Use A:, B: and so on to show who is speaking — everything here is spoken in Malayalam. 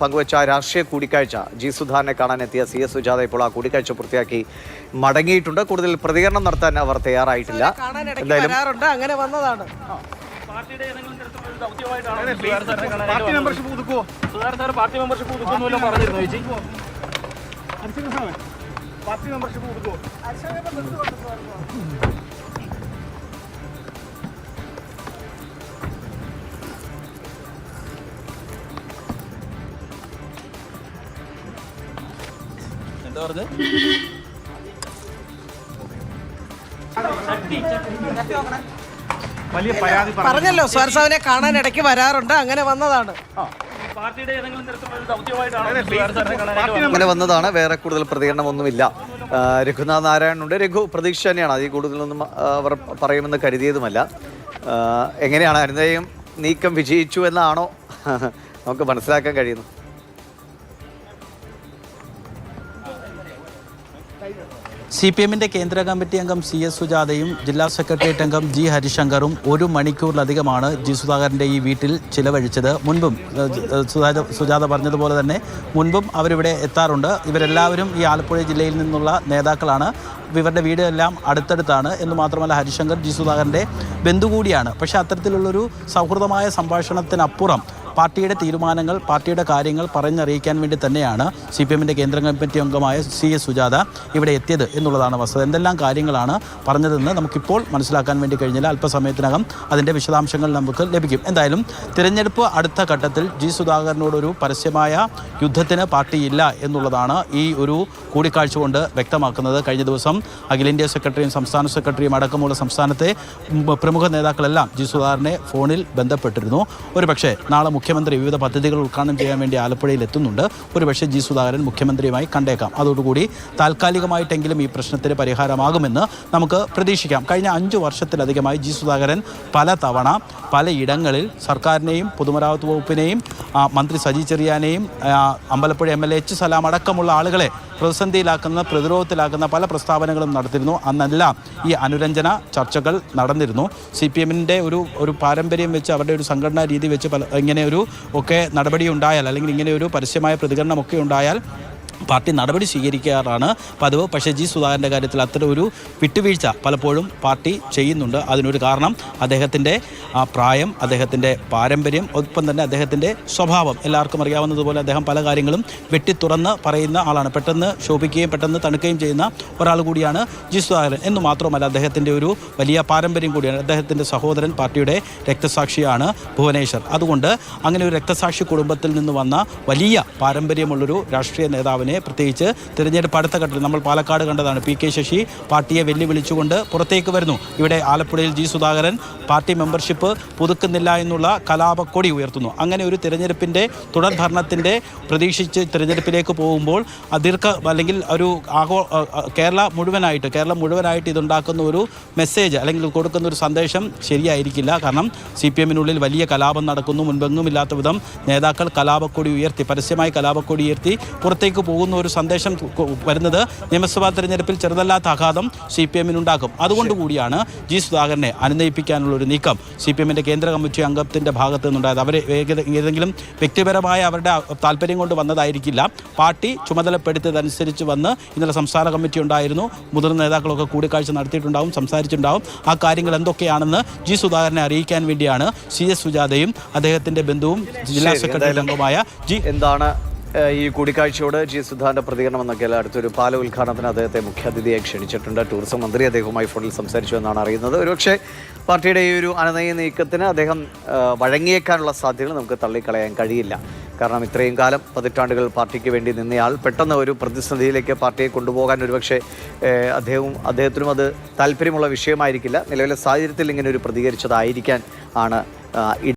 A: പങ്കുവച്ച രാഷ്ട്രീയ കൂടിക്കാഴ്ച ജി സുധാകരനെ കാണാനെത്തിയ CS സുജാത ഇപ്പോൾ ആ കൂടിക്കാഴ്ച പൂർത്തിയാക്കി മടങ്ങിയിട്ടുണ്ട്. കൂടുതൽ പ്രതികരണം നടത്താൻ അവർ തയ്യാറായിട്ടില്ല. എന്തായാലും
B: അങ്ങനെ വന്നതാണ്.
C: പാർട്ടി മെമ്പർഷിപ്പ് പുതുക്കുമോ? പാർട്ടി മെമ്പർഷിപ്പ് പുതുക്കുമല്ലോ പറഞ്ഞിരുന്നു ചേച്ചി. പാർട്ടി മെമ്പർഷിപ്പ് പുതുക്കുമോ? എന്താ പറഞ്ഞത്? വലിയ പരാതി
B: പറഞ്ഞല്ലോ, സ്വർസാവിനെ കാണാൻ ഇടയ്ക്ക് വരാറുണ്ട്, അങ്ങനെ വന്നതാണ്.
A: അങ്ങനെ വന്നതാണ്. വേറെ കൂടുതൽ പ്രതികരണമൊന്നുമില്ല. രഘുനാഥ് നാരായണനുണ്ട്. രഘു പ്രതീക്ഷ തന്നെയാണ്. അതിൽ കൂടുതലൊന്നും അവർ പറയുമെന്ന് കരുതിയതുമല്ല. എങ്ങനെയാണ് അരുണയും നീക്കം വിജയിച്ചു എന്നാണോ നമുക്ക് മനസ്സിലാക്കാൻ കഴിയുന്നു?
D: CPM-ന്റെ കേന്ദ്ര കമ്മിറ്റി അംഗം CS സുജാതയും ജില്ലാ സെക്രട്ടേറിയറ്റ് അംഗം G ഹരിശങ്കറും 1 മണിക്കൂറിലധികമാണ് ജി സുധാകരൻ്റെ ഈ വീട്ടിൽ ചിലവഴിച്ചത്. മുൻപും സുജാത പറഞ്ഞതുപോലെ തന്നെ മുൻപും അവരിവിടെ എത്താറുണ്ട്. ഇവരെല്ലാവരും ഈ ആലപ്പുഴ ജില്ലയിൽ നിന്നുള്ള നേതാക്കളാണ്. ഇവരുടെ വീടെല്ലാം അടുത്തടുത്താണ് എന്ന് മാത്രമല്ല ഹരിശങ്കർ ജി സുധാകരൻ്റെ ബന്ധു കൂടിയാണ്. പക്ഷേ അത്തരത്തിലുള്ളൊരു സൗഹൃദമായ സംഭാഷണത്തിനപ്പുറം പാർട്ടിയുടെ തീരുമാനങ്ങൾ, പാർട്ടിയുടെ കാര്യങ്ങൾ പറഞ്ഞറിയിക്കാൻ വേണ്ടി തന്നെയാണ് CPM-ന്റെ കേന്ദ്ര കമ്മിറ്റി അംഗമായ CS സുജാത ഇവിടെ എത്തിയത് എന്നുള്ളതാണ് വസ്തുത. എന്തെല്ലാം കാര്യങ്ങളാണ് പറഞ്ഞതെന്ന് നമുക്കിപ്പോൾ മനസ്സിലാക്കാൻ വേണ്ടി കഴിഞ്ഞില്ല. അല്പസമയത്തിനകം അതിൻ്റെ വിശദാംശങ്ങൾ നമുക്ക് ലഭിക്കും. എന്തായാലും തിരഞ്ഞെടുപ്പ് അടുത്ത ഘട്ടത്തിൽ ജി സുധാകരനോടൊരു പരസ്യമായ യുദ്ധത്തിന് പാർട്ടിയില്ല എന്നുള്ളതാണ് ഈ ഒരു കൂടിക്കാഴ്ച കൊണ്ട് വ്യക്തമാക്കുന്നത്. കഴിഞ്ഞ ദിവസം അഖിലേന്ത്യാ സെക്രട്ടറിയും സംസ്ഥാന സെക്രട്ടറിയും അടക്കമുള്ള സംസ്ഥാനത്തെ പ്രമുഖ നേതാക്കളെല്ലാം ജി സുധാകരനെ ഫോണിൽ ബന്ധപ്പെട്ടിരുന്നു. ഒരുപക്ഷെ നാളെ മുഖ്യമന്ത്രി വിവിധ പദ്ധതികൾ ഉദ്ഘാടനം ചെയ്യാൻ വേണ്ടി ആലപ്പുഴയിൽ എത്തുന്നുണ്ട്. ഒരുപക്ഷെ ജി സുധാകരൻ മുഖ്യമന്ത്രിയുമായി കണ്ടേക്കാം. അതോടുകൂടി താൽക്കാലികമായിട്ടെങ്കിലും ഈ പ്രശ്നത്തിന് പരിഹാരമാകുമെന്ന് നമുക്ക് പ്രതീക്ഷിക്കാം. കഴിഞ്ഞ 5 വർഷത്തിലധികമായി ജി സുധാകരൻ പലതവണ പലയിടങ്ങളിൽ സർക്കാരിനെയും പൊതുമരാമത്ത് വകുപ്പിനെയും മന്ത്രി സജി ചെറിയാനെയും അമ്പലപ്പുഴ MLA H സലാം അടക്കമുള്ള ആളുകളെ പ്രതിസന്ധിയിലാക്കുന്ന, പ്രതിരോധത്തിലാക്കുന്ന പല പ്രസ്താവനകളും നടത്തിയിരുന്നു. അന്നെല്ലാം ഈ അനുരഞ്ജന ചർച്ചകൾ നടന്നിരുന്നു. CPM-ന്റെ ഒരു പാരമ്പര്യം വെച്ച്, അവരുടെ ഒരു സംഘടനാ രീതി വെച്ച് ഇങ്ങനെ ഒരു ഒക്കെ നടപടി ഉണ്ടായാൽ, അല്ലെങ്കിൽ ഇങ്ങനെ ഒരു പരസ്യമായ പ്രതികരണമൊക്കെ ഉണ്ടായാൽ പാർട്ടി നടപടി സ്വീകരിക്കാറാണ് പതിവ്. പക്ഷേ ജി സുധാകരൻ്റെ കാര്യത്തിൽ അത്തരം ഒരു വിട്ടുവീഴ്ച പലപ്പോഴും പാർട്ടി ചെയ്യുന്നുണ്ട്. അതിനൊരു കാരണം അദ്ദേഹത്തിൻ്റെ പ്രായം, അദ്ദേഹത്തിൻ്റെ പാരമ്പര്യം, ഒപ്പം തന്നെ അദ്ദേഹത്തിൻ്റെ സ്വഭാവം. എല്ലാവർക്കും അറിയാവുന്നതുപോലെ അദ്ദേഹം പല കാര്യങ്ങളും വെട്ടിത്തുറന്ന് പറയുന്ന ആളാണ്. പെട്ടെന്ന് ശോഭിക്കുകയും പെട്ടെന്ന് തണുക്കുകയും ചെയ്യുന്ന ഒരാൾ കൂടിയാണ് ജി സുധാകരൻ. എന്ന് മാത്രമല്ല അദ്ദേഹത്തിൻ്റെ ഒരു വലിയ പാരമ്പര്യം കൂടിയാണ്. അദ്ദേഹത്തിൻ്റെ സഹോദരൻ പാർട്ടിയുടെ രക്തസാക്ഷിയാണ് ഭുവനേശ്വർ. അതുകൊണ്ട് അങ്ങനെ ഒരു രക്തസാക്ഷി കുടുംബത്തിൽ നിന്ന് വന്ന വലിയ പാരമ്പര്യമുള്ളൊരു രാഷ്ട്രീയ നേതാവിനെ, പ്രത്യേകിച്ച് തിരഞ്ഞെടുപ്പ് അടുത്ത ഘട്ടത്തിൽ നമ്മൾ പാലക്കാട് കണ്ടതാണ്, PK ശശി പാർട്ടിയെ വെല്ലുവിളിച്ചുകൊണ്ട് പുറത്തേക്ക് വരുന്നു. ഇവിടെ ആലപ്പുഴയിൽ ജി സുധാകരൻ പാർട്ടി മെമ്പർഷിപ്പ് പുതുക്കുന്നില്ല എന്നുള്ള കലാപക്കൊടി ഉയർത്തുന്നു. അങ്ങനെ ഒരു തിരഞ്ഞെടുപ്പിൻ്റെ തുടർ ഭരണത്തിൻ്റെ പ്രതീക്ഷിച്ച് തിരഞ്ഞെടുപ്പിലേക്ക് പോകുമ്പോൾ അല്ലെങ്കിൽ ഒരു കേരളം മുഴുവനായിട്ട് ഇതുണ്ടാക്കുന്ന ഒരു മെസ്സേജ് അല്ലെങ്കിൽ കൊടുക്കുന്ന ഒരു സന്ദേശം ശരിയായിരിക്കില്ല. കാരണം CPM-നുള്ളിൽ വലിയ കലാപം നടക്കുന്നു. മുൻപെങ്ങുമില്ലാത്ത വിധം നേതാക്കൾ കലാപക്കൊടി ഉയർത്തി, പരസ്യമായി കലാപക്കൊടി ഉയർത്തി പുറത്തേക്ക് പോകുന്ന ഒരു സന്ദേശം വരുന്നത് നിയമസഭാ തെരഞ്ഞെടുപ്പിൽ ചെറുതല്ലാത്ത ആഘാതം CPM-നുണ്ടാക്കും. അതുകൊണ്ടുകൂടിയാണ് ജി സുധാകരനെ അനുനയിപ്പിക്കാനുള്ള ഒരു നീക്കം CPM-ന്റെ കേന്ദ്ര കമ്മിറ്റി അംഗത്തിൻ്റെ ഭാഗത്തു നിന്നുണ്ടായത്. അവർ ഏതെങ്കിലും വ്യക്തിപരമായ അവരുടെ താല്പര്യം കൊണ്ട് വന്നതായിരിക്കില്ല. പാർട്ടി ചുമതലപ്പെടുത്തിയതനുസരിച്ച് വന്ന് ഇന്നലെ സംസ്ഥാന കമ്മിറ്റി ഉണ്ടായിരുന്നു. മുതിർന്ന നേതാക്കളൊക്കെ കൂടിക്കാഴ്ച നടത്തിയിട്ടുണ്ടാവും, സംസാരിച്ചിട്ടുണ്ടാവും. ആ കാര്യങ്ങൾ എന്തൊക്കെയാണെന്ന് ജി സുധാകരനെ അറിയിക്കാൻ വേണ്ടിയാണ് CS സുജാതയും അദ്ദേഹത്തിൻ്റെ ബന്ധുവും ജില്ലാ സെക്രട്ടറി അംഗമായ
A: എന്താണ് ഈ കൂടിക്കാഴ്ചയോട് ജി സുധാകരൻ്റെ പ്രതികരണം എന്നൊക്കെ അടുത്തൊരു പാല ഉദ്ഘാടനത്തിന് അദ്ദേഹത്തെ മുഖ്യാതിഥിയായി ക്ഷണിച്ചിട്ടുണ്ട്. ടൂറിസം മന്ത്രി അദ്ദേഹവുമായി ഫോണിൽ സംസാരിച്ചു എന്നാണ് അറിയുന്നത്. ഒരുപക്ഷെ പാർട്ടിയുടെ ഈ ഒരു അനനയ നീക്കത്തിന് അദ്ദേഹം വഴങ്ങിയേക്കാനുള്ള സാധ്യതകൾ നമുക്ക് തള്ളിക്കളയാൻ കഴിയില്ല. കാരണം ഇത്രയും കാലം പതിറ്റാണ്ടുകൾ പാർട്ടിക്ക് വേണ്ടി നിന്നയാൾ പെട്ടെന്ന് ഒരു പ്രതിസന്ധിയിലേക്ക് പാർട്ടിയെ കൊണ്ടുപോകാൻ ഒരുപക്ഷെ അദ്ദേഹത്തിനും അത് താല്പര്യമുള്ള വിഷയമായിരിക്കില്ല. നിലവിലെ സാഹചര്യത്തിൽ ഇങ്ങനെ ഒരു പ്രതികരിച്ചതായിരിക്കാൻ ആണ്